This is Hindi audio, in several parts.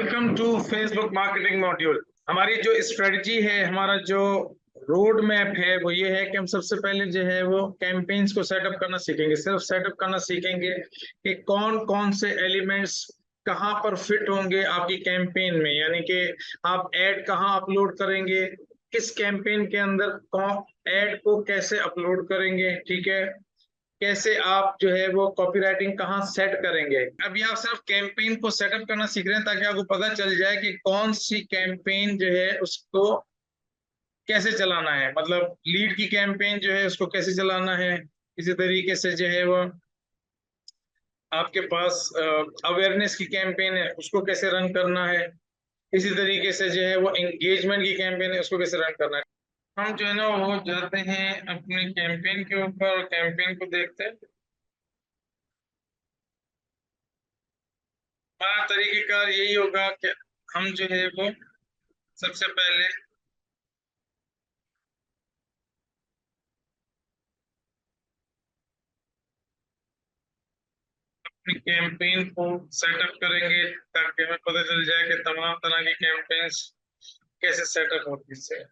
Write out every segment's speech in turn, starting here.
Welcome to Facebook marketing module. हमारी जो स्ट्रेटजी है, हमारा जो रोड मैप है वो ये है कि हम सबसे पहले जो है वो कैंपेन्स को सेटअप करना सीखेंगे। सिर्फ सेटअप करना सीखेंगे कि कौन कौन से एलिमेंट्स कहाँ पर फिट होंगे आपकी कैंपेन में, यानी कि आप ऐड कहाँ अपलोड करेंगे, किस कैंपेन के अंदर कौन ऐड को कैसे अपलोड करेंगे, ठीक है, कैसे आप जो है वो कॉपीराइटिंग कहाँ सेट करेंगे। अभी आप सिर्फ कैंपेन को सेटअप करना सीख रहे हैं ताकि आपको पता चल जाए कि कौन सी कैंपेन जो है उसको कैसे चलाना है, मतलब लीड की कैंपेन जो है उसको कैसे चलाना है। इसी तरीके से जो है वो आपके पास अवेयरनेस की कैंपेन है उसको कैसे रन करना है। इसी तरीके से जो है वो एंगेजमेंट की कैंपेन है उसको कैसे रन करना है। हम जो है ना वो जाते हैं अपनी कैंपेन के ऊपर, कैंपेन को देखते हैं। हमारा तरीकेकार यही होगा कि हम जो है वो सबसे पहले अपनी कैंपेन को सेटअप करेंगे ताकि हमें पता चल जाए कि तमाम तरह की कैंपेन्स कैसे सेटअप होती है।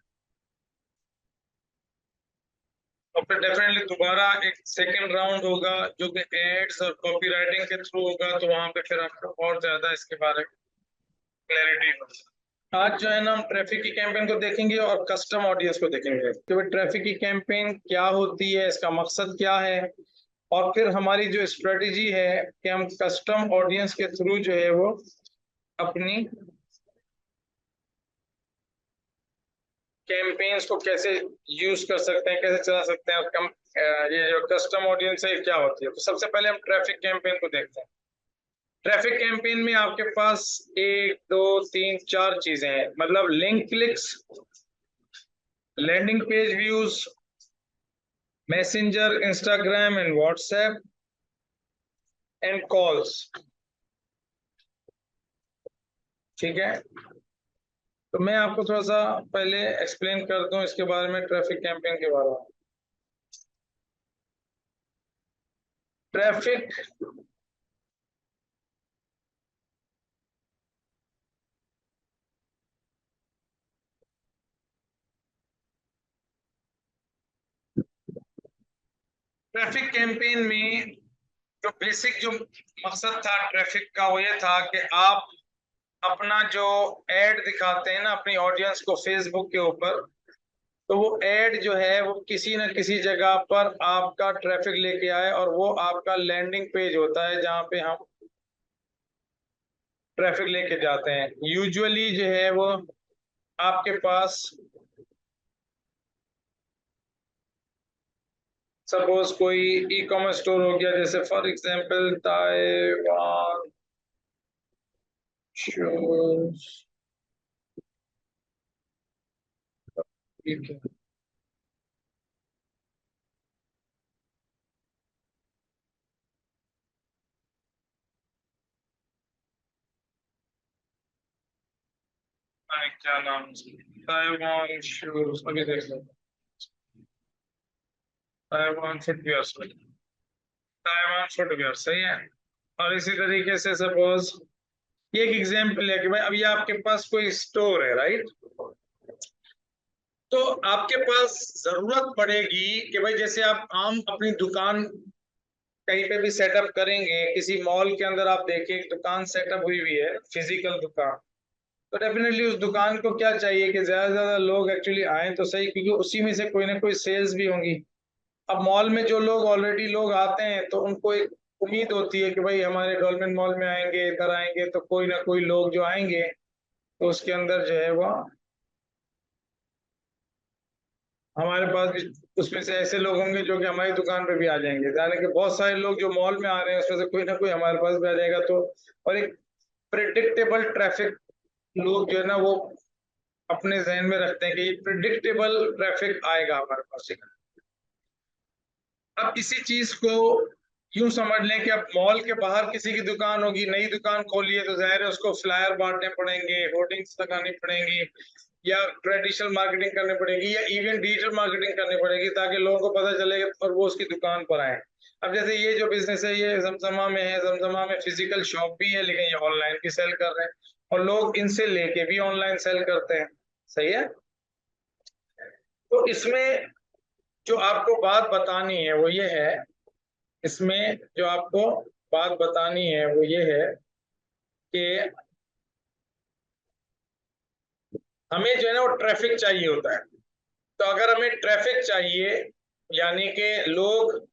और फिर डेफिनेटली दोबारा एक सेकंड राउंड होगा जो कि एड्स और कॉपीराइटिंग के थ्रू होगा, तो वहां पे फिर आपको और ज्यादा इसके बारे में क्लैरिटी होगी। आज जो है ना हम ट्रैफिक की कैंपेन को देखेंगे और कस्टम ऑडियंस को देखेंगे कि भाई ट्रैफिक की कैंपेन क्या होती है, इसका मकसद क्या है, और फिर हमारी जो स्ट्रेटेजी है कि हम कस्टम ऑडियंस के थ्रू जो है वो अपनी कैंपेन्स को कैसे यूज कर सकते हैं, कैसे चला सकते हैं। और ये जो कस्टम ऑडियंस है क्या होती है, तो सबसे पहले हम ट्रैफिक कैंपेन को देखते हैं। ट्रैफिक कैंपेन में आपके पास एक दो तीन चार चीजें हैं, मतलब link clicks, landing page views, messenger, Instagram and WhatsApp and calls. ठीक है, तो मैं आपको थोड़ा सा पहले एक्सप्लेन कर दूं इसके बारे में, ट्रैफिक कैंपेन के बारे में। ट्रैफिक ट्रैफिक कैंपेन में जो बेसिक जो मकसद था ट्रैफिक का वो ये था कि आप अपना जो एड दिखाते हैं ना अपनी ऑडियंस को फेसबुक के ऊपर, तो वो एड जो है वो किसी न किसी जगह पर आपका ट्रैफिक लेके आए, और वो आपका लैंडिंग पेज होता है जहाँ पे हम ट्रैफिक लेके जाते हैं। यूजुअली जो है वो आपके पास सपोज कोई ई कॉमर्स स्टोर हो गया, जैसे फॉर एग्जांपल ताइवान शूज, ठीक है, क्या नाम है? ताइवान शूज, अभी देख लो, ताइवान फुटवियर, ताइवान फुटवियर सही है। और इसी तरीके से सपोज ये एक एग्जांपल है कि भाई अभी आपके पास कोई स्टोर है, राइट, तो आपके पास जरूरत पड़ेगी कि भाई जैसे आप आम अपनी दुकान कहीं पे भी सेटअप करेंगे, किसी मॉल के अंदर आप देखिए एक दुकान सेटअप हुई हुई है, फिजिकल दुकान, तो डेफिनेटली उस दुकान को क्या चाहिए कि ज्यादा से ज्यादा लोग एक्चुअली आए तो सही, क्योंकि उसी में से कोई ना कोई सेल्स भी होंगी। अब मॉल में जो लोग ऑलरेडी लोग आते हैं तो उनको एक उम्मीद होती है कि भाई हमारे डॉल्फिन मॉल में आएंगे, इधर आएंगे तो कोई ना कोई लोग जो आएंगे तो उसके अंदर जो है वो हमारे पास भी उसमें से ऐसे लोग होंगे जो कि हमारी दुकान पे भी आ जाएंगे, यानी कि बहुत सारे लोग जो मॉल में आ रहे हैं उसमें से कोई ना कोई हमारे पास भी आ जाएगा। तो और एक प्रिडिक्टेबल ट्रैफिक लोग जो है ना वो अपने जहन में रखते हैं कि ये प्रिडिक्टेबल ट्रैफिक आएगा हमारे पास। अब इसी चीज को यूं समझ लें कि अब मॉल के बाहर किसी की दुकान होगी, नई दुकान खोली है, तो जाहिर है उसको फ्लायर बांटने पड़ेंगे, होर्डिंग्स लगानी पड़ेंगी, या ट्रेडिशनल मार्केटिंग करनी पड़ेगी, या इवन डिजिटल मार्केटिंग करनी पड़ेगी ताकि लोगों को पता चले और वो उसकी दुकान पर आए। अब जैसे ये जो बिजनेस है ये जमजमा में है, जमजमा में फिजिकल शॉप भी है लेकिन ये ऑनलाइन भी सेल कर रहे हैं। और लोग इनसे लेके भी ऑनलाइन सेल करते हैं। सही है। तो इसमें जो आपको बात बतानी है वो ये है, इसमें जो आपको बात बतानी है वो ये है कि हमें जो है ना वो ट्रैफिक चाहिए होता है। तो अगर हमें ट्रैफिक चाहिए, यानी कि लोग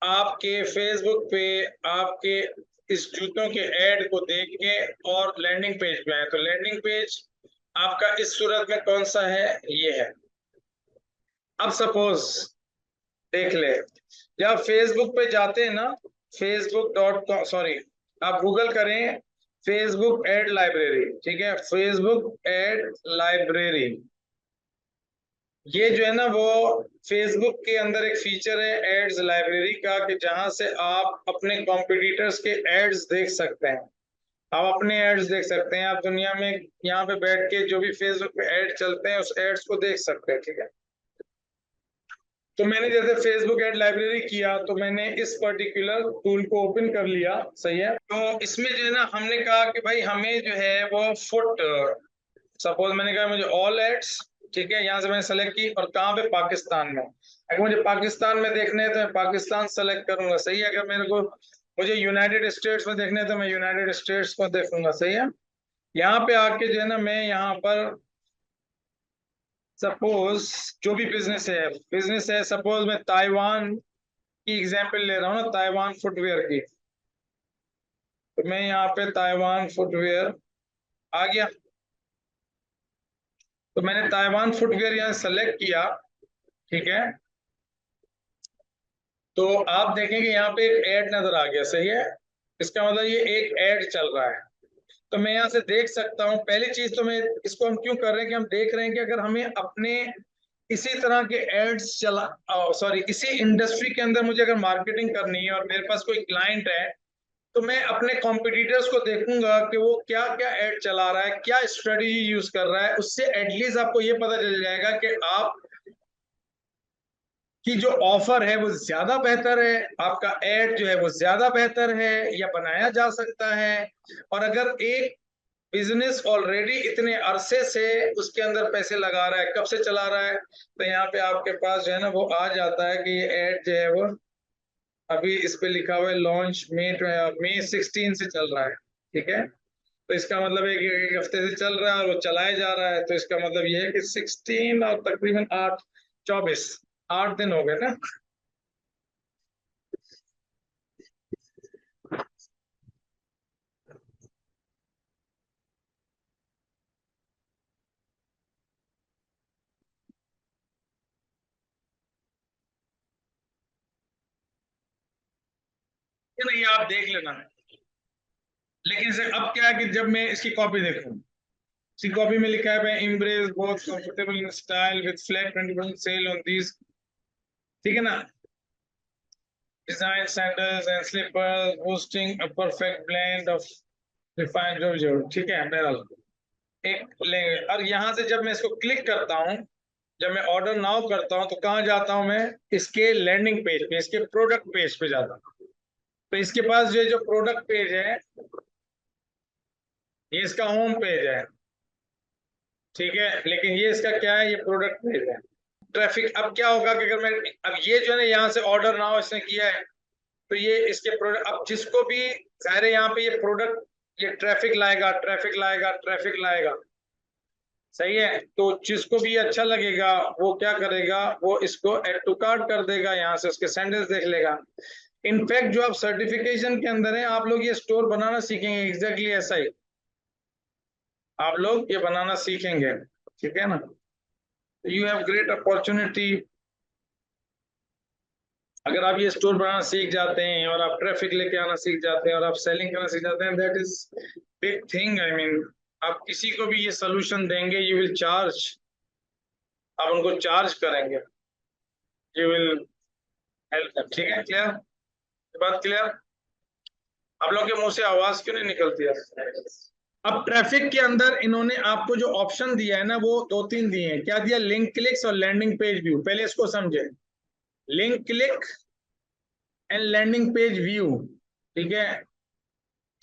आपके फेसबुक पे आपके इस जूतों के ऐड को देख के और लैंडिंग पेज पे आए, तो लैंडिंग पेज आपका इस सूरत में कौन सा है, ये है। अब सपोज देख ले, जब फेसबुक पे जाते हैं ना, facebook.com, सॉरी, आप गूगल करें फेसबुक एड लाइब्रेरी, ठीक है, फेसबुक एड लाइब्रेरी। ये जो है ना वो फेसबुक के अंदर एक फीचर है एड्स लाइब्रेरी का, कि जहां से आप अपने कॉम्पिटिटर्स के एड्स देख सकते हैं। आप अपने एड्स देख सकते हैं, आप दुनिया में यहाँ पे बैठ के जो भी फेसबुक पे एड चलते हैं उस एड्स को देख सकते हैं, ठीक है। तो मैंने जैसे फेसबुक एड लाइब्रेरी किया तो मैंने इस पर्टिकुलर टूल को ओपन कर लिया। सही है। तो इसमें जो है ना हमने कहा कि भाई हमें जो है वो फुट, सपोज मैंने कहा मुझे ऑल एड्स, ठीक है, यहाँ से मैंने सेलेक्ट की और कहाँ पे, पाकिस्तान में। अगर मुझे पाकिस्तान में देखने हैं तो मैं पाकिस्तान सेलेक्ट करूंगा। सही है। अगर मेरे को मुझे यूनाइटेड स्टेट्स में देखने हैं तो मैं यूनाइटेड स्टेट्स को देखूंगा। सही है। यहाँ पे आके जो है ना मैं यहाँ पर सपोज जो भी बिजनेस है सपोज मैं ताइवान की एग्जांपल ले रहा हूँ ना, ताइवान फुटवेयर की। तो मैं यहाँ पे ताइवान फुटवेयर आ गया। तो मैंने ताइवान फुटवेयर यहाँ सेलेक्ट किया, ठीक है। तो आप देखेंगे यहाँ पे एक ऐड नजर आ गया। सही है। इसका मतलब ये एक ऐड चल रहा है। तो मैं यहाँ से देख सकता हूँ, पहली चीज तो मैं इसको हम क्यों कर रहे हैं कि हम देख रहे हैं कि अगर हमें अपने इसी तरह के एड्स चला, सॉरी, इसी इंडस्ट्री के अंदर मुझे अगर मार्केटिंग करनी है और मेरे पास कोई क्लाइंट है, तो मैं अपने कॉम्पिटिटर्स को देखूंगा कि वो क्या क्या एड चला रहा है, क्या स्ट्रेटेजी यूज कर रहा है। उससे एटलीस्ट आपको ये पता चल जाएगा कि आप कि जो ऑफर है वो ज्यादा बेहतर है, आपका एड जो है वो ज्यादा बेहतर है या बनाया जा सकता है। और अगर एक बिजनेस ऑलरेडी इतने अरसे से उसके अंदर पैसे लगा रहा है, कब से चला रहा है, तो यहाँ पे आपके पास जो है ना वो आ जाता है कि ये एड जो है वो अभी इस पे लिखा हुआ है लॉन्च मई 16 से चल रहा है, ठीक है। तो इसका मतलब है कि एक हफ्ते से चल रहा है और वो चलाया जा रहा है, तो इसका मतलब ये है कि 16 और तकरीबन 24 8 दिन हो गए ना। ये नहीं, आप देख लेना। लेकिन इसे अब क्या है कि जब मैं इसकी कॉपी देखूं, इसकी कॉपी में लिखा है embrace both comfortable in style with flat 20% sale on these, ठीक है ना, design sandals and slippers boosting a perfect blend of refined जो ठीक है मेरा एक लेंगे। और यहाँ से जब मैं इसको क्लिक करता हूँ, जब मैं ऑर्डर नाउ करता हूँ, तो कहाँ जाता हूँ मैं, इसके लैंडिंग पेज पे, इसके प्रोडक्ट पेज पे जाता हूँ। तो इसके पास ये जो प्रोडक्ट पेज है ये इसका होम पेज है, ठीक है, लेकिन ये इसका क्या है, ये प्रोडक्ट पेज है। ट्रैफिक अब क्या होगा कि अगर मैं, अब ये जो है ना यहाँ से ऑर्डर नाउ इसने किया है, तो ये इसके प्रोडक्ट, अब जिसको भी सारे यहाँ पे ये प्रोडक्ट, ये ट्रैफिक लाएगा, ट्रैफिक लाएगा, ट्रैफिक लाएगा। सही है। तो जिसको भी अच्छा लगेगा वो क्या करेगा, वो इसको एड टू कार्ट कर देगा, यहाँ से उसके सैंडल्स देख लेगा। इनफैक्ट जो आप सर्टिफिकेशन के अंदर है, आप लोग ये स्टोर बनाना सीखेंगे, एग्जैक्टली ऐसा ही आप लोग ये बनाना सीखेंगे, ठीक है ना। You have great opportunity. अगर आप ये स्टोर बनाना सीख जाते हैं और आप ट्रैफिक लेके आना सीख जाते हैं और आप सेलिंग करना सीख जाते हैं, that is big thing. I mean आप किसी को भी ये सोल्यूशन देंगे, यू विल चार्ज, आप उनको चार्ज करेंगे, यू विल हेल्प देम, ठीक है। क्लियर, बात क्लियर। आप लोग के मुंह से आवाज क्यों नहीं निकलती है। अब ट्रैफिक के अंदर इन्होंने आपको जो ऑप्शन दिया है ना वो दो तीन दिए हैं। क्या दिया, लिंक क्लिक्स और लैंडिंग पेज व्यू। पहले इसको समझे, link click and landing page view, ठीक है।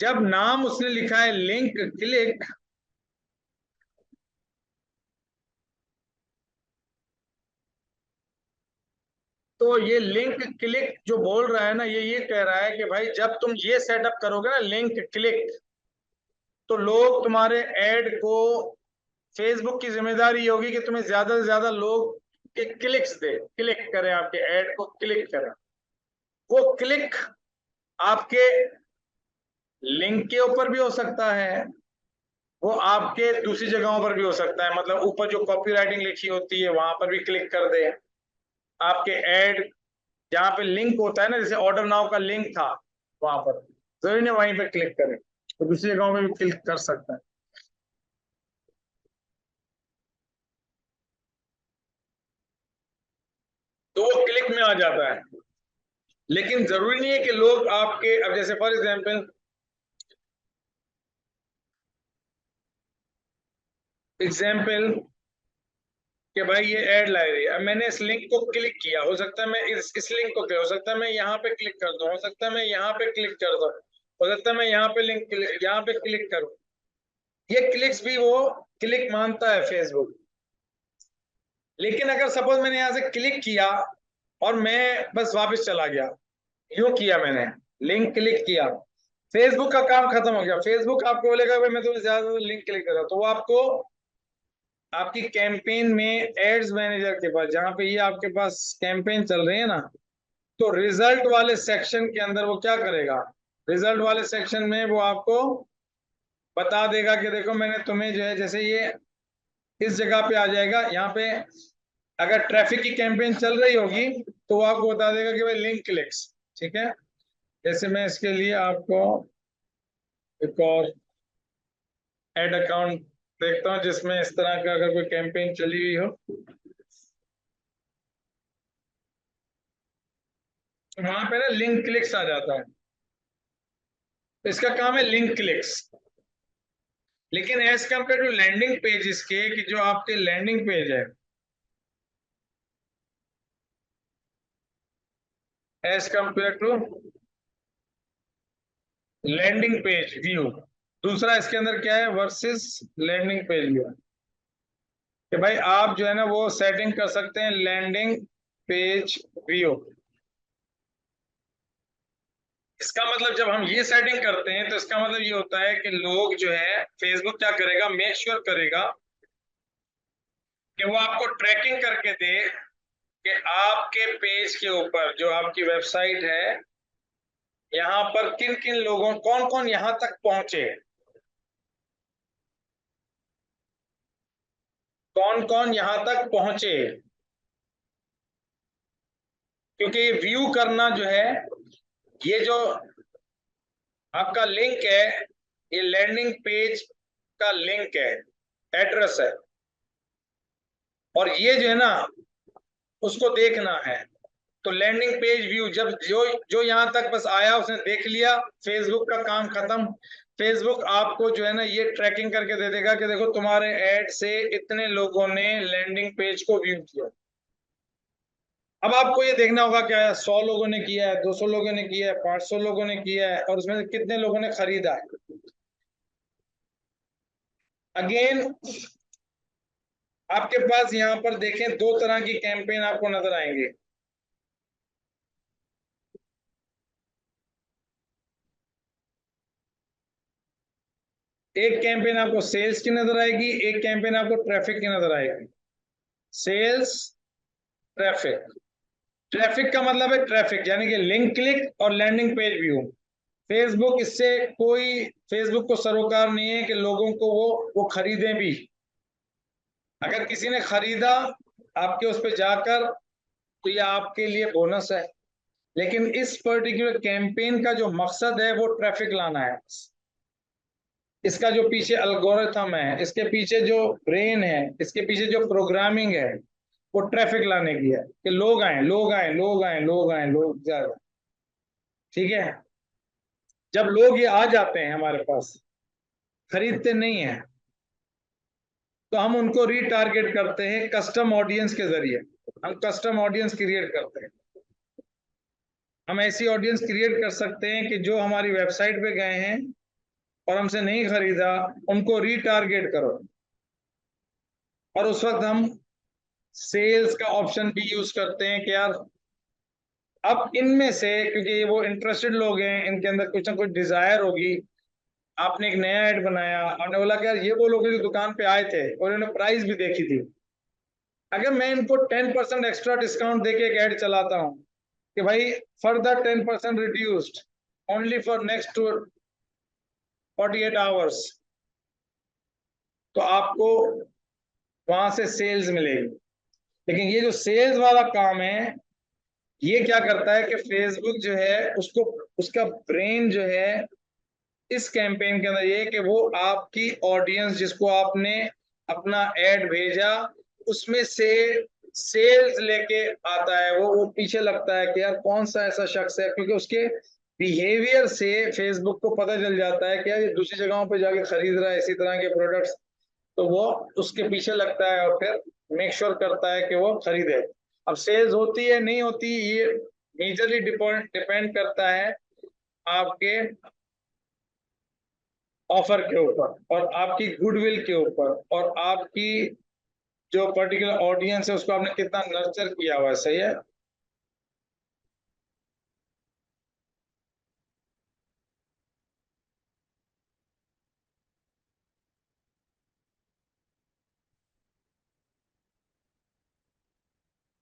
जब नाम उसने लिखा है लिंक क्लिक, तो ये लिंक क्लिक जो बोल रहा है ना, ये कह रहा है कि भाई जब तुम ये सेटअप करोगे ना लिंक क्लिक, तो लोग तुम्हारे ऐड को, फेसबुक की जिम्मेदारी होगी कि तुम्हें ज्यादा से ज्यादा लोग के क्लिक्स दे, क्लिक करें, आपके ऐड को क्लिक करें। वो क्लिक आपके लिंक के ऊपर भी हो सकता है, वो आपके दूसरी जगहों पर भी हो सकता है, मतलब ऊपर जो कॉपी राइटिंग लिखी होती है वहां पर भी क्लिक कर दे। आपके ऐड जहाँ पे लिंक होता है ना, जैसे ऑर्डर नाउ का लिंक था, वहां पर जरूरी नहीं वहीं पे क्लिक करें, तो दूसरी जगहों में भी क्लिक कर सकता है। तो वो क्लिक में आ जाता है। लेकिन जरूरी नहीं है कि लोग आपके, अब जैसे फॉर एग्जाम्पल, एग्जाम्पल कि भाई ये ऐड लाइब्रेरी, अब मैंने इस लिंक को क्लिक किया, हो सकता है मैं इस लिंक को क्लिक, हो सकता है मैं यहाँ पे क्लिक कर दूं, हो सकता है मैं यहाँ पे क्लिक कर दूं, हो सकता है मैं यहाँ पे लिंक यहाँ पे क्लिक करूं। ये क्लिक्स भी वो क्लिक मानता है फेसबुक। लेकिन अगर सपोज मैंने यहाँ से क्लिक किया और मैं बस वापस चला गया, यूं किया मैंने, लिंक क्लिक किया, फेसबुक का काम खत्म हो गया। फेसबुक आपको बोलेगा भाई मैं तुम्हें ज्यादा लिंक क्लिक कर रहा हूं, तो वो आपको आपकी कैंपेन में एड्स मैनेजर के पास, जहां पे ये आपके पास कैंपेन चल रही है ना, तो रिजल्ट वाले सेक्शन के अंदर वो क्या करेगा, रिजल्ट वाले सेक्शन में वो आपको बता देगा कि देखो मैंने तुम्हें जो है, जैसे ये इस जगह पे आ जाएगा, यहाँ पे अगर ट्रैफिक की कैंपेन चल रही होगी तो वो आपको बता देगा कि भाई लिंक क्लिक्स, ठीक है। जैसे मैं इसके लिए आपको एक और एड अकाउंट देखता हूँ जिसमें इस तरह का अगर कोई कैंपेन चली हुई हो, तो वहां पे ना लिंक क्लिक्स आ जाता है। तो इसका काम है लिंक क्लिक्स। लेकिन as compare to landing pages के, कि जो आपके लैंडिंग पेज है, as compare to landing page view, दूसरा इसके अंदर क्या है वर्सेस लैंडिंग पेज व्यू, कि भाई आप जो है ना वो सेटिंग कर सकते हैं लैंडिंग पेज व्यू। इसका मतलब जब हम ये सेटिंग करते हैं तो इसका मतलब ये होता है कि लोग जो है, फेसबुक क्या करेगा, मेक श्योर करेगा कि वो आपको ट्रैकिंग करके दे कि आपके पेज के ऊपर जो आपकी वेबसाइट है, यहाँ पर किन किन लोगों, कौन कौन यहाँ तक पहुंचे, कौन कौन यहाँ तक पहुंचे। क्योंकि ये व्यू करना जो है, ये जो आपका लिंक है, ये लैंडिंग पेज का लिंक है, एड्रेस है, और ये जो है ना उसको देखना है। तो लैंडिंग पेज व्यू, जब जो जो यहाँ तक बस आया उसने देख लिया, फेसबुक का काम खत्म। फेसबुक आपको जो है ना ये ट्रैकिंग करके दे देगा कि देखो तुम्हारे ऐड से इतने लोगों ने लैंडिंग पेज को व्यू किया। अब आपको ये देखना होगा क्या है, 100 लोगों ने किया है, 200 लोगों ने किया है, 500 लोगों ने किया है, और उसमें से कितने लोगों ने खरीदा है। अगेन आपके पास यहाँ पर देखें दो तरह की कैंपेन आपको नजर आएंगे। एक कैंपेन आपको सेल्स की नजर आएगी, एक कैंपेन आपको ट्रैफिक की नजर आएगी। Sales, traffic. ट्रैफिक का मतलब है ट्रैफिक यानी कि लिंक क्लिक और लैंडिंग पेज व्यू। फेसबुक इससे कोई, फेसबुक को सरोकार नहीं है कि लोगों को वो खरीदें भी। अगर किसी ने खरीदा आपके उस पर जाकर, तो ये आपके लिए बोनस है। लेकिन इस पर्टिकुलर कैंपेन का जो मकसद है वो ट्रैफिक लाना है। इसका जो पीछे अल्गोरिथम है, इसके पीछे जो ब्रेन है, इसके पीछे जो प्रोग्रामिंग है, वो ट्रैफिक लाने की है कि लोग आए, लोग आए, लोग आए, लोग आए, लोग ज्यादा। ठीक है। जब लोग ये आ जाते हैं हमारे पास, खरीदते नहीं है, तो हम उनको रीटारगेट करते हैं कस्टम ऑडियंस के जरिए। हम कस्टम ऑडियंस क्रिएट करते हैं। हम ऐसी ऑडियंस क्रिएट कर सकते हैं कि जो हमारी वेबसाइट पे गए हैं और हमसे नहीं खरीदा, उनको रीटारगेट करो। और उस वक्त हम सेल्स का ऑप्शन भी यूज करते हैं कि यार अब इनमें से, क्योंकि ये वो इंटरेस्टेड लोग हैं, इनके अंदर कुछ ना कुछ डिजायर होगी, आपने एक नया ऐड बनाया, आपने बोला कि यार ये वो लोग हैं जो दुकान पे आए थे और इन्होंने प्राइस भी देखी थी, अगर मैं इनको 10% एक्स्ट्रा डिस्काउंट देके एक ऐड चलाता हूँ कि भाई further 10% reduced only for next 48 hours, तो आपको वहां से सेल्स मिलेगी। लेकिन ये जो सेल्स वाला काम है, ये क्या करता है कि फेसबुक जो है उसको, उसका ब्रेन जो है इस कैंपेन के अंदर ये कि वो आपकी ऑडियंस जिसको आपने अपना ऐड भेजा उसमें से सेल्स लेके आता है, वो पीछे लगता है कि यार कौन सा ऐसा शख्स है, क्योंकि उसके बिहेवियर से फेसबुक को पता चल जाता है कि यार ये दूसरी जगहों पे जाके खरीद रहा है इसी तरह के प्रोडक्ट्स, तो वो उसके पीछे लगता है और फिर मेक श्योर करता है कि वो खरीदे। अब सेल्स होती है नहीं होती, ये मेजरली डिपेंड करता है आपके ऑफर के ऊपर और आपकी गुडविल के ऊपर और आपकी जो पर्टिकुलर ऑडियंस है उसको आपने कितना नर्चर किया हुआ है। सही है।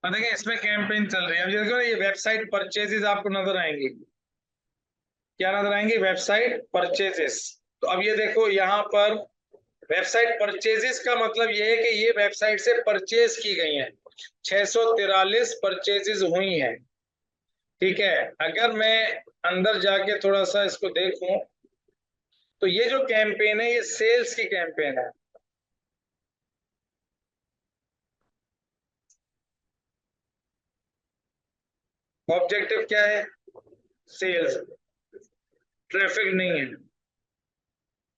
और देखिए इसमें कैंपेन चल रही है, अब ये देखो ये वेबसाइट परचेजेस आपको नजर आएंगी, क्या नजर आएंगी? Website purchases. तो अब ये देखो यहाँ पर वेबसाइट परचेजेस का मतलब ये है कि ये वेबसाइट से परचेज की गई है, 643 परचेजेस हुई हैं। ठीक है, अगर मैं अंदर जाके थोड़ा सा इसको देखूं तो ये जो कैंपेन है ये सेल्स की कैंपेन है। ऑब्जेक्टिव क्या है? सेल्स, ट्रैफिक नहीं है।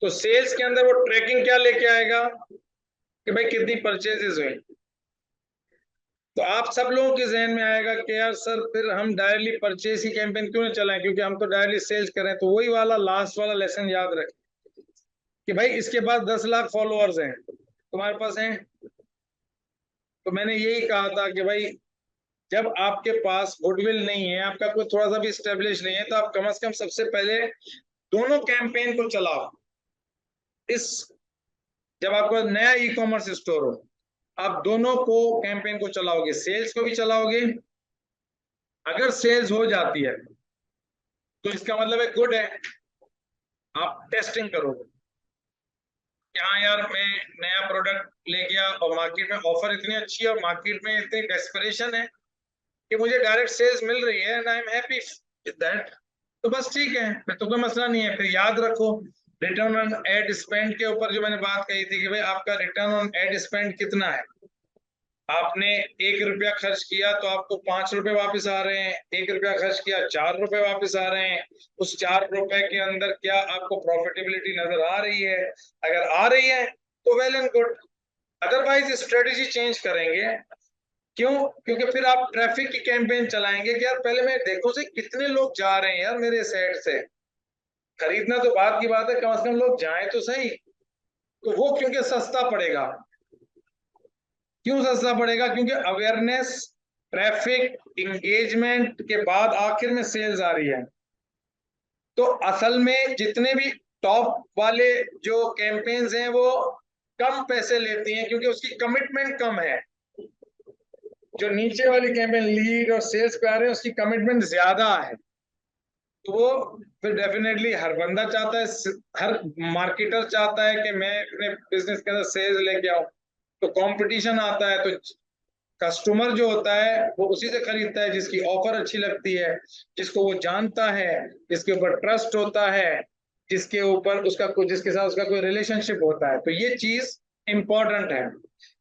तो सेल्स के अंदर वो ट्रैकिंग क्या लेके आएगा कि भाई कितनी परचेजेस हुई। तो आप सब लोगों के जहन में आएगा कि यार सर फिर हम डायरेक्टली परचेज की कैंपेन क्यों ना चलाएं, क्योंकि हम तो डायरेक्टली सेल्स करें। तो वही वाला लास्ट वाला लेसन याद रखें कि भाई इसके पास 10 लाख फॉलोअर्स हैं, तुम्हारे पास हैं। तो मैंने यही कहा था कि भाई जब आपके पास गुडविल नहीं है, आपका कोई थोड़ा सा भी स्टेब्लिश नहीं है, तो आप कम से कम सबसे पहले दोनों कैंपेन को चलाओ। इस जब आपका नया ई कॉमर्स स्टोर हो, आप दोनों को कैंपेन को चलाओगे, सेल्स को भी चलाओगे। अगर सेल्स हो जाती है तो इसका मतलब है गुड है, आप टेस्टिंग करोगे कि हाँ यार मैं नया प्रोडक्ट ले गया और मार्केट में ऑफर इतनी अच्छी है और मार्केट में इतनी डेस्परेशन है कि मुझे डायरेक्ट सेल्स मिल रही है and I am happy with that. तो बस ठीक है, फिर तो कोई मसला नहीं है। फिर याद रखो रिटर्न ऑन एड स्पेंड के ऊपर जो मैंने बात कही थी कि भाई आपका रिटर्न ऑन एड स्पेंड कितना है। आपने 1 रुपया खर्च किया तो आपको 5 रुपए वापस आ रहे हैं, 1 रुपया खर्च किया 4 रुपए वापस आ रहे हैं। उस 4 रुपए के अंदर क्या आपको प्रॉफिटेबिलिटी नजर आ रही है? अगर आ रही है तो well and good, otherwise strategy change करेंगे। क्यों? क्योंकि फिर आप ट्रैफिक की कैंपेन चलाएंगे कि यार पहले मैं देखो से कितने लोग जा रहे हैं यार मेरे साइड से, खरीदना तो बात की बात है, कम से कम लोग जाएं तो सही। तो वो क्योंकि सस्ता पड़ेगा। क्यों सस्ता पड़ेगा? क्योंकि अवेयरनेस, ट्रैफिक, इंगेजमेंट के बाद आखिर में सेल्स आ रही है। तो असल में जितने भी टॉप वाले जो कैंपेन्स हैं वो कम पैसे लेती हैं क्योंकि उसकी कमिटमेंट कम है। जो नीचे वाली कैंपेन लीड और सेल्स पे आ रहे हैं उसकी कमिटमेंट ज्यादा है। तो वो फिर डेफिनेटली हर बंदा चाहता है, हर मार्केटर चाहता है कि मैं अपने बिजनेस के अंदर सेल्स लेके आऊं। तो कंपटीशन आता है तो कस्टमर जो होता है वो उसी से खरीदता है जिसकी ऑफर अच्छी लगती है, जिसको वो जानता है, जिसके ऊपर ट्रस्ट होता है, जिसके ऊपर उसका कोई, जिसके साथ उसका कोई रिलेशनशिप होता है। तो ये चीज इंपॉर्टेंट है।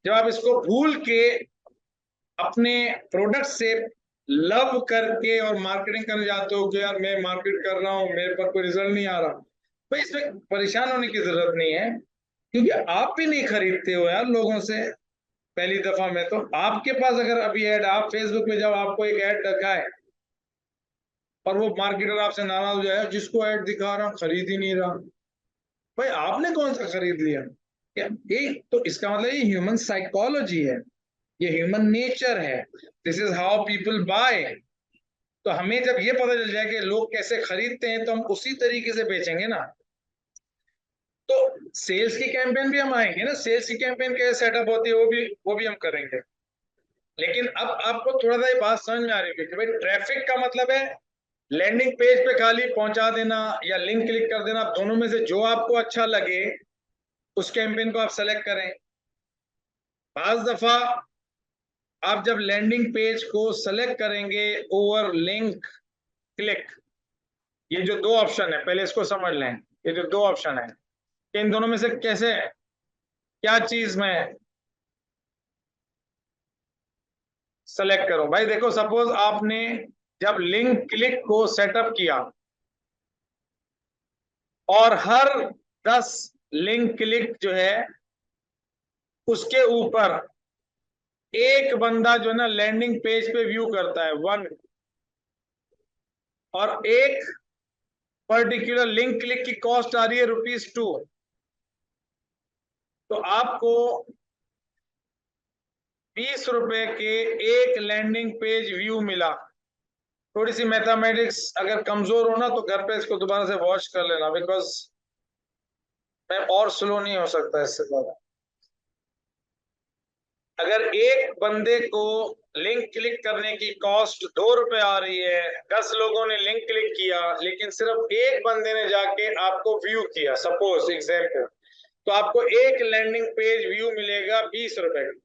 जब आप इसको भूल के अपने प्रोडक्ट से लव करके और मार्केटिंग करने जाते हो कि यार मैं मार्केट कर रहा हूँ मेरे पर कोई रिजल्ट नहीं आ रहा, भाई इसमें परेशान होने की जरूरत नहीं है, क्योंकि आप भी नहीं खरीदते हो यार लोगों से पहली दफा में। तो आपके पास अगर अभी ऐड, आप फेसबुक पे जब आपको एक ऐड दिखाए और वो मार्केटर आपसे नाराज हो जाए जिसको ऐड दिखा रहा खरीद ही नहीं रहा, भाई आपने कौन सा खरीद लिया? क्या ये तो इसका मतलब ये ह्यूमन साइकोलॉजी है, ये ह्यूमन नेचर है, this is how people buy. तो हमें जब ये पता चल जाए कि लोग कैसे खरीदते हैं तो हम उसी तरीके से बेचेंगे ना। तो सेल्स की कैंपेन भी हम आएंगे ना, सेल्स की कैंपेन कैसे सेटअप होती है वो भी हम करेंगे। लेकिन अब आपको थोड़ा सा ये बात समझ में आ रही है कि भाई ट्रैफिक का मतलब है लैंडिंग पेज पे खाली पहुंचा देना या लिंक क्लिक कर देना, दोनों में से जो आपको अच्छा लगे उस कैंपेन को आप सेलेक्ट करें। पांच दफा आप जब लैंडिंग पेज को सेलेक्ट करेंगे ओवर लिंक क्लिक, ये जो दो ऑप्शन है पहले इसको समझ लें। ये जो दो ऑप्शन है इन दोनों में से कैसे क्या चीज मैं सेलेक्ट करूं? भाई देखो, सपोज आपने जब लिंक क्लिक को सेटअप किया और हर 10 लिंक क्लिक जो है उसके ऊपर एक बंदा जो है ना लैंडिंग पेज पे व्यू करता है, वन, और एक पर्टिकुलर लिंक क्लिक की कॉस्ट आ रही है ₹2, तो आपको ₹20 के एक लैंडिंग पेज व्यू मिला। थोड़ी सी मैथमेटिक्स अगर कमजोर हो ना तो घर पे इसको दोबारा से वॉच कर लेना, बिकॉज मैं और स्लो नहीं हो सकता इससे ज्यादा। अगर एक बंदे को लिंक क्लिक करने की कॉस्ट ₹2 आ रही है, 10 लोगों ने लिंक क्लिक किया लेकिन सिर्फ एक बंदे ने जाके आपको व्यू किया, सपोज एग्जाम्पल, तो आपको एक लैंडिंग पेज व्यू मिलेगा ₹20 का।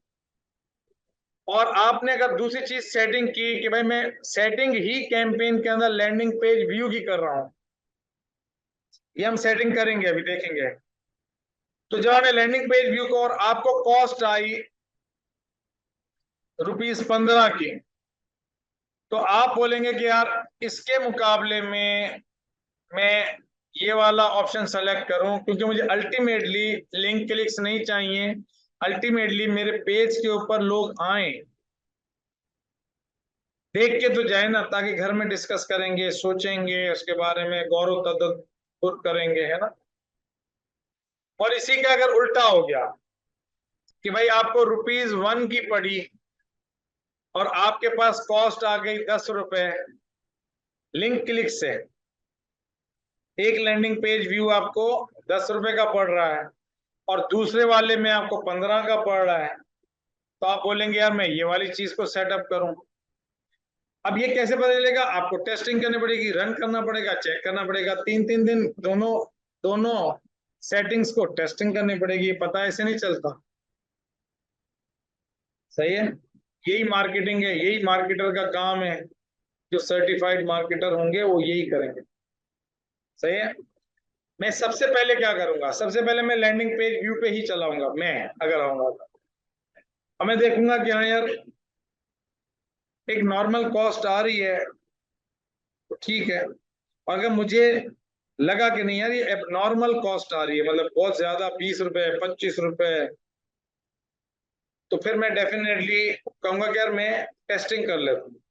और आपने अगर दूसरी चीज सेटिंग की कि भाई मैं सेटिंग ही कैंपेन के अंदर लैंडिंग पेज व्यू की कर रहा हूं, ये हम सेटिंग करेंगे अभी देखेंगे। तो जब आपने लैंडिंग पेज व्यू को और आपको कॉस्ट आई ₹15 की, तो आप बोलेंगे कि यार इसके मुकाबले में मैं ये वाला ऑप्शन सेलेक्ट करूं क्योंकि मुझे अल्टीमेटली लिंक क्लिक्स नहीं चाहिए, अल्टीमेटली मेरे पेज के ऊपर लोग आए, देख के तो जाए ना, ताकि घर में डिस्कस करेंगे, सोचेंगे उसके बारे में, गौर तदब्बुर करेंगे, है ना। और इसी का अगर उल्टा हो गया कि भाई आपको ₹1 की पड़ी और आपके पास कॉस्ट आ गई ₹10 लिंक क्लिक से, एक लैंडिंग पेज व्यू आपको ₹10 का पड़ रहा है और दूसरे वाले में आपको 15 का पड़ रहा है, तो आप बोलेंगे यार मैं ये वाली चीज को सेटअप करूं। अब ये कैसे पता चलेगा? आपको टेस्टिंग करनी पड़ेगी, रन करना पड़ेगा, चेक करना पड़ेगा, 3-3 दिन दोनों दोनों सेटिंग्स को टेस्टिंग करनी पड़ेगी, पता ऐसे नहीं चलता। सही है, यही मार्केटिंग है, यही मार्केटर का काम है। जो सर्टिफाइड मार्केटर होंगे वो यही करेंगे। सही है। मैं सबसे पहले क्या करूंगा, सबसे पहले मैं लैंडिंग पेज व्यू पे ही चलाऊंगा, मैं अगर आऊंगा तो। अब मैं देखूंगा कि हाँ यार एक नॉर्मल कॉस्ट आ रही है तो ठीक है, और अगर मुझे लगा कि नहीं यार ये एबनॉर्मल कॉस्ट आ रही है, मतलब बहुत ज्यादा, ₹20, ₹25, तो फिर मैं डेफिनेटली कहूंगा कि यार मैं टेस्टिंग कर लेता हूँ,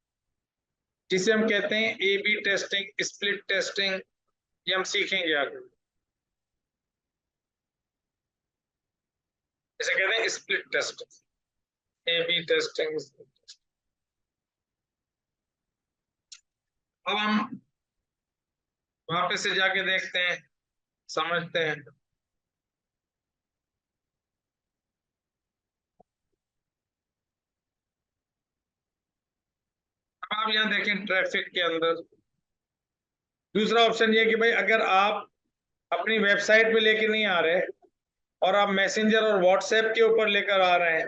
जिसे हम कहते हैं A B testing, split testing, ये हम सीखेंगे आगे। इसे कहते हैं split testing, A B testing. अब हम वापस से जाके देखते हैं, समझते हैं। अब आप यहाँ देखें ट्रैफिक के अंदर दूसरा ऑप्शन ये है कि भाई अगर आप अपनी वेबसाइट पे लेके नहीं आ रहे और आप मैसेंजर और व्हाट्सएप के ऊपर लेकर आ रहे हैं,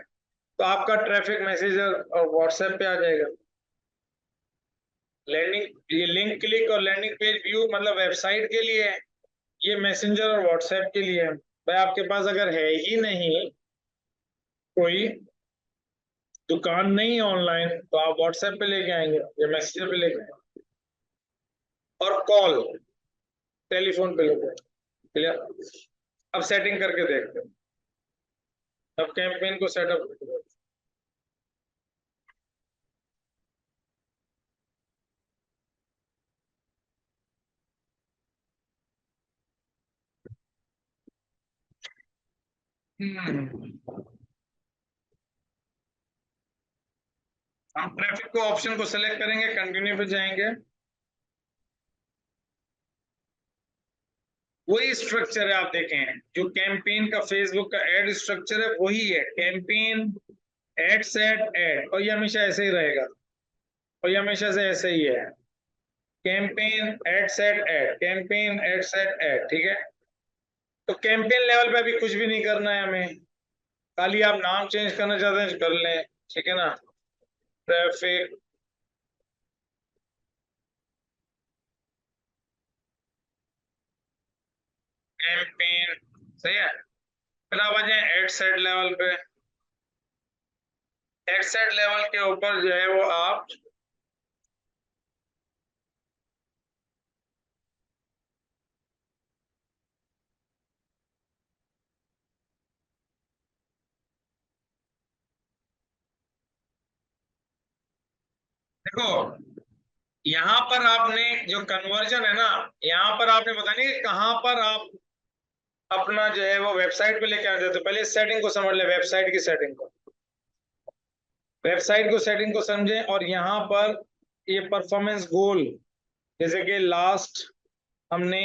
तो आपका ट्रैफिक मैसेंजर और व्हाट्सएप पे आ जाएगा। लैंडिंग ये लिंक क्लिक और लैंडिंग पेज व्यू मतलब वेबसाइट के लिए है, ये मैसेंजर और व्हाट्सएप के लिए है। भाई आपके पास अगर है ही नहीं, कोई दुकान नहीं है ऑनलाइन, तो आप व्हाट्सएप पे लेके आएंगे या मैसेंजर पे लेके आएंगे, और कॉल, टेलीफोन पे लेके आएंगे। क्लियर। अब सेटिंग करके देखते हैं, अब कैंपेन को सेटअप करते हैं। हम्म, हम ट्रैफिक को ऑप्शन को सेलेक्ट करेंगे, कंटिन्यू पे जाएंगे। वही स्ट्रक्चर है, आप देखें जो कैंपेन का फेसबुक का एड स्ट्रक्चर है वही है, कैंपेन एड सेट एड, और ये हमेशा ऐसे ही रहेगा, और ये हमेशा से ऐसे ही है, campaign ad set ad, campaign ad set ad, ठीक है। तो कैंपेन लेवल पे अभी कुछ भी नहीं करना है हमें, खाली आप नाम चेंज करना चाहते हैं कर लें, ठीक है ना। ट्रैफिक कैंपेन, सही है। फिर आप आ जाए एड सेट लेवल पे। एड सेट लेवल के ऊपर जो है वो आप देखो, यहाँ पर आपने जो कन्वर्जन है ना, यहाँ पर आपने पता नहीं कि कहाँ पर आप अपना जो है वो वेबसाइट पे लेके आते, तो पहले सेटिंग को समझ ले, वेबसाइट की सेटिंग को, वेबसाइट को सेटिंग को समझें, और यहाँ पर ये परफॉर्मेंस गोल, जैसे कि लास्ट हमने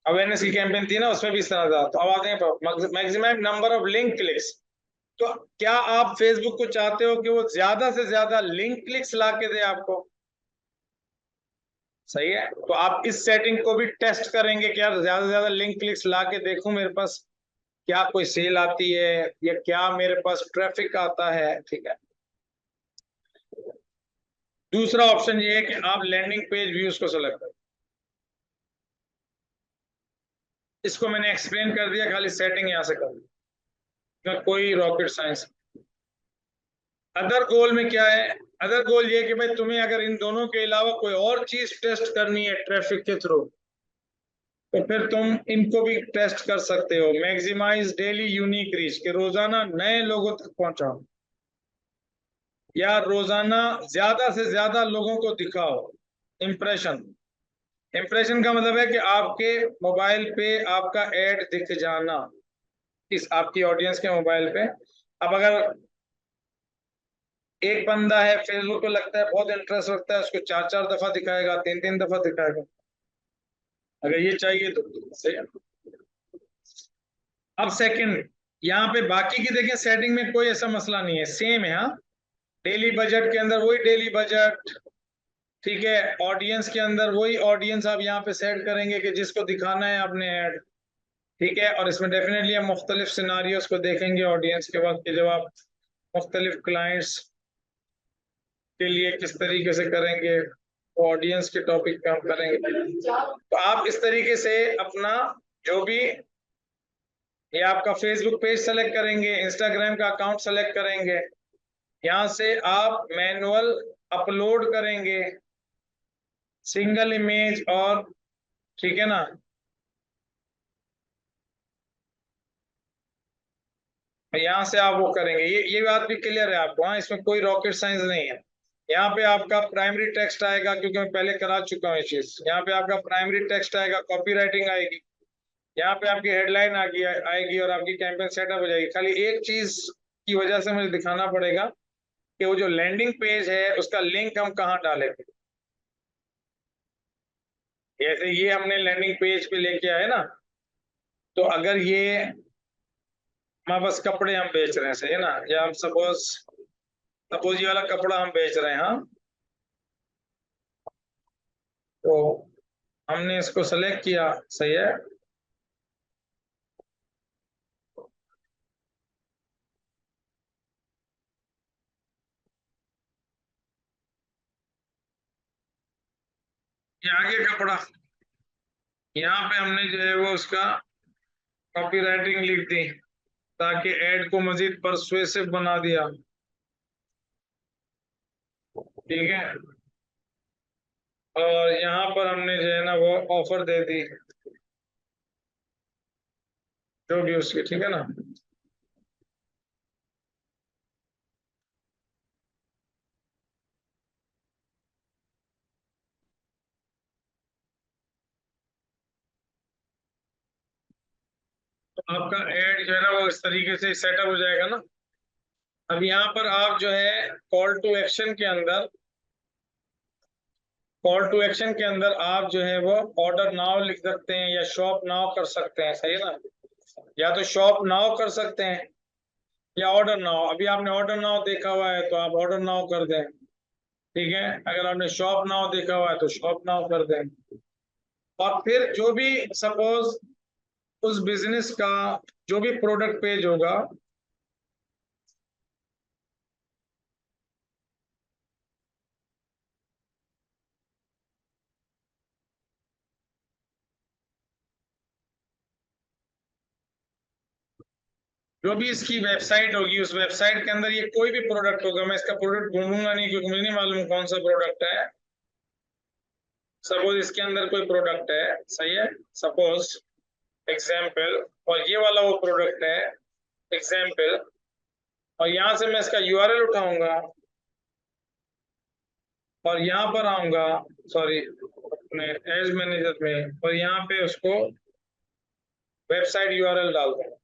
अवेयरनेस की कैंपेन थी ना, उसमें भी इस तरह था। तो अब आते हैं maximum number of link clicks. तो क्या आप फेसबुक को चाहते हो कि वो ज्यादा से ज्यादा लिंक क्लिक्स ला के दे आपको? सही है, तो आप इस सेटिंग को भी टेस्ट करेंगे कि यार ज्यादा से ज्यादा लिंक क्लिक्स ला के देखूं मेरे पास क्या कोई सेल आती है, या क्या मेरे पास ट्रैफिक आता है, ठीक है। दूसरा ऑप्शन ये है कि आप लैंडिंग पेज व्यूज को सेलेक्ट करें। इसको मैंने एक्सप्लेन कर दिया, खाली सेटिंग यहां से कर दी, कोई रॉकेट साइंस। अदर गोल में क्या है? अदर गोल ये कि भाई तुम्हें अगर इन दोनों के अलावा कोई और चीज टेस्ट करनी है ट्रैफिक के थ्रू, तो फिर तुम इनको भी टेस्ट कर सकते हो। मैक्सिमाइज डेली यूनिक रीच, के रोजाना नए लोगों तक पहुंचाओ, या रोजाना ज्यादा से ज्यादा लोगों को दिखाओ। इंप्रेशन, इंप्रेशन का मतलब है कि आपके मोबाइल पे आपका एड दिख जाना, इस आपकी ऑडियंस के मोबाइल पे। अब अगर एक बंदा है फेसबुक पे, लगता है बहुत इंटरेस्ट रखता है, उसको चार चार दफा दिखाएगा, तीन तीन दफा दिखाएगा, अगर ये चाहिए तो सही है। अब सेकंड, यहाँ पे बाकी की देखें, सेटिंग में कोई ऐसा मसला नहीं है, सेम है। हाँ, डेली बजट के अंदर वही डेली बजट, ठीक है। ऑडियंस के अंदर वही ऑडियंस आप यहाँ पे सेट करेंगे कि जिसको दिखाना है आपने ऐड, ठीक है। और इसमें डेफिनेटली हम मुख्तलिफ सिनारियोस को देखेंगे ऑडियंस के वक्त कि जब आप मुख्तलिफ क्लाइंट्स के लिए किस तरीके से करेंगे, वो ऑडियंस के टॉपिक पे हम करेंगे। तो आप इस तरीके से अपना जो भी, ये आपका फेसबुक पेज सेलेक्ट करेंगे, इंस्टाग्राम का अकाउंट सेलेक्ट करेंगे, यहाँ से आप मैनुअल अपलोड करेंगे सिंगल इमेज, और ठीक है ना, यहाँ से आप वो करेंगे, ये बात भी क्लियर है आपको? हाँ, इसमें कोई रॉकेट साइंस नहीं है। यहाँ पे आपका प्राइमरी टेक्स्ट आएगा, क्योंकि मैं पहले करा चुका हूँ ये चीज। यहाँ पे आपका प्राइमरी टेक्स्ट आएगा, कॉपी राइटिंग आएगी, यहाँ पे आपकी हेडलाइन आएगी, और आपकी कैंपेन सेटअप हो जाएगी। खाली एक चीज की वजह से मुझे दिखाना पड़ेगा कि वो जो लैंडिंग पेज है उसका लिंक हम कहाँ डालेंगे। जैसे ये हमने लैंडिंग पेज पे लेके आए ना, तो अगर ये हमारे पास कपड़े हम बेच रहे हैं, सही है ना, या हम सपोज सपोज ये वाला कपड़ा हम बेच रहे हैं, हाँ, तो हमने इसको सेलेक्ट किया, सही है। ये आगे कपड़ा, यहाँ पे हमने जो है वो उसका कॉपी राइटिंग लिख दी, ताकि एड को मजीद परसुएसिव बना दिया, ठीक है। और यहाँ पर हमने जो है ना वो ऑफर दे दी, जो भी उसकी, ठीक है ना। तो आपका एड जो है ना वो इस तरीके से सेटअप हो जाएगा ना। अब यहाँ पर आप जो है कॉल टू एक्शन के अंदर आप जो है वो ऑर्डर नाउ लिख सकते हैं या शॉप नाउ कर सकते हैं, सही है ना। या तो शॉप नाउ कर सकते हैं या ऑर्डर नाउ। अभी आपने ऑर्डर नाउ देखा हुआ है तो आप ऑर्डर नाउ कर दें, ठीक है। अगर आपने शॉप नाउ देखा हुआ है तो शॉप नाउ कर दें। और फिर जो भी सपोज उस बिजनेस का जो भी प्रोडक्ट पेज होगा, जो भी इसकी वेबसाइट होगी उस वेबसाइट के अंदर ये कोई भी प्रोडक्ट होगा, मैं इसका प्रोडक्ट ढूंढूंगा नहीं क्योंकि मुझे नहीं मालूम कौन सा प्रोडक्ट है। सपोज इसके अंदर कोई प्रोडक्ट है, सही है, सपोज एग्जाम्पल, और ये वाला वो प्रोडक्ट है एग्जाम्पल, और यहां से मैं इसका यूआरएल उठाऊंगा और यहाँ पर आऊंगा, सॉरी अपने एज मैनेजर में, और यहाँ पे उसको वेबसाइट यूआरएल डाल दूंगा।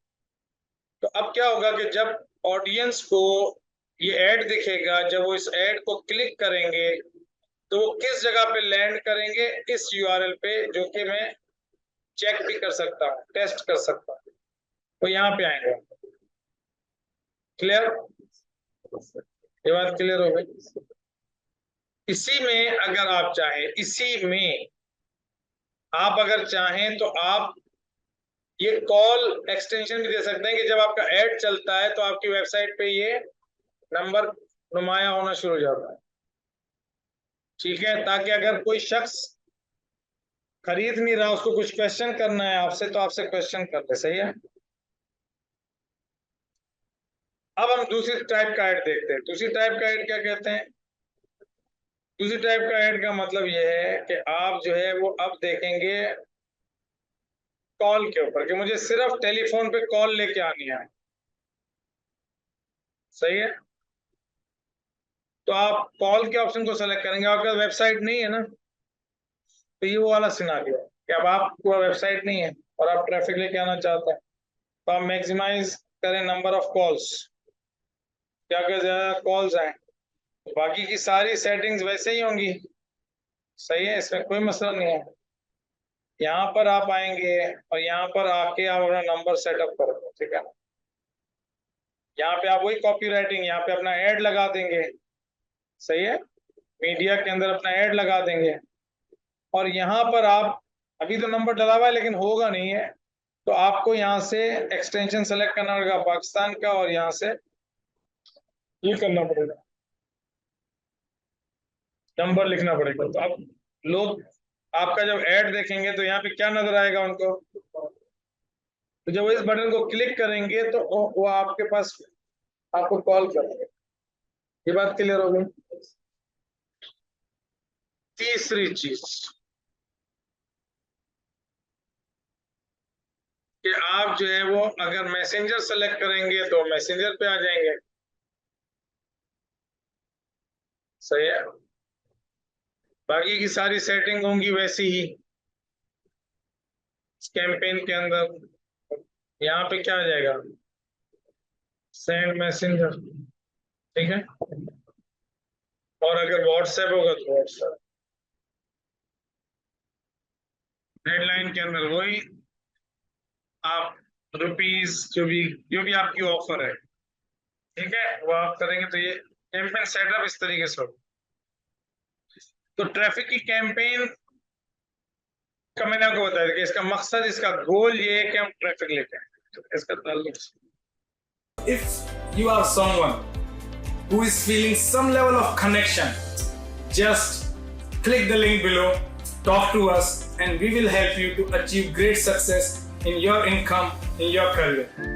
तो अब क्या होगा कि जब ऑडियंस को ये ऐड दिखेगा, जब वो इस ऐड को क्लिक करेंगे तो वो किस जगह पे लैंड करेंगे, इस यूआरएल पे, जो कि मैं चेक भी कर सकता हूँ, टेस्ट कर सकता हूँ। तो यहाँ पे आएंगे। क्लियर, ये बात क्लियर हो गई। इसी में अगर आप चाहें, इसी में आप अगर चाहें तो आप ये कॉल एक्सटेंशन भी दे सकते हैं कि जब आपका ऐड चलता है तो आपकी वेबसाइट पे ये नंबर नुमाया होना शुरू हो जाता है, ठीक है। ताकि अगर कोई शख्स खरीद नहीं रहा, उसको कुछ क्वेश्चन करना है आपसे, तो आपसे क्वेश्चन कर ले, सही है। अब हम दूसरी टाइप का ऐड देखते हैं। दूसरी टाइप का ऐड क्या कहते हैं? दूसरी टाइप का ऐड का मतलब यह है कि आप जो है वो अब देखेंगे कॉल के ऊपर, कि मुझे सिर्फ टेलीफोन पे कॉल लेके आनी है, सही है। तो आप कॉल के ऑप्शन को सेलेक्ट करेंगे। आपका वेबसाइट नहीं है ना, तो ये वो वाला सिनेरियो है कि अब आपको वेबसाइट नहीं है और आप ट्रैफिक लेके आना चाहते हैं, तो आप मैक्सिमाइज करें नंबर ऑफ कॉल्स, क्या अगर ज्यादा कॉल्स आए, बाकी की सारी सेटिंग्स वैसे ही होंगी, सही है, इसमें कोई मसला नहीं है। यहाँ पर आप आएंगे और यहाँ पर आके आप अपना नंबर सेटअप करोगे, ठीक है। यहाँ पे आप वही कॉपी राइटिंग, यहाँ पे अपना ऐड लगा देंगे, सही है, मीडिया के अंदर अपना ऐड लगा देंगे। और यहाँ पर आप अभी तो नंबर डला हुआ है लेकिन होगा नहीं है, तो आपको यहाँ से एक्सटेंशन सेलेक्ट करना पड़ेगा पाकिस्तान का, और यहाँ से ये करना पड़ेगा, नंबर लिखना पड़ेगा। तो अब लोग आपका जब ऐड देखेंगे तो यहाँ पे क्या नजर आएगा उनको, तो जब वो इस बटन को क्लिक करेंगे तो वो आपके पास आपको कॉल करेंगे। ये बात क्लियर हो गई। तीसरी चीज कि आप जो है वो अगर मैसेंजर सेलेक्ट करेंगे तो मैसेंजर पे आ जाएंगे, सही है। बाकी की सारी सेटिंग होंगी वैसी ही कैंपेन के अंदर। यहाँ पे क्या आ जाएगा, सेंड मैसेंजर, ठीक है। और अगर व्हाट्सएप होगा तो व्हाट्सएप। हेडलाइन के अंदर वही आप रुपीस जो भी आपकी ऑफर है, ठीक है, वो आप करेंगे। तो ये कैंपेन सेटअप इस तरीके से होगा। तो ट्रैफिक की कैंपेन का मैंने आपको बताया कि इसका मकसद, इसका गोल ये है कि हम ट्रैफिक लेके आए, तो इसका ताल्लुक। If you are someone who is feeling some level of connection, just click the link below, talk to us, and we will help you to achieve great success in your income, in your career.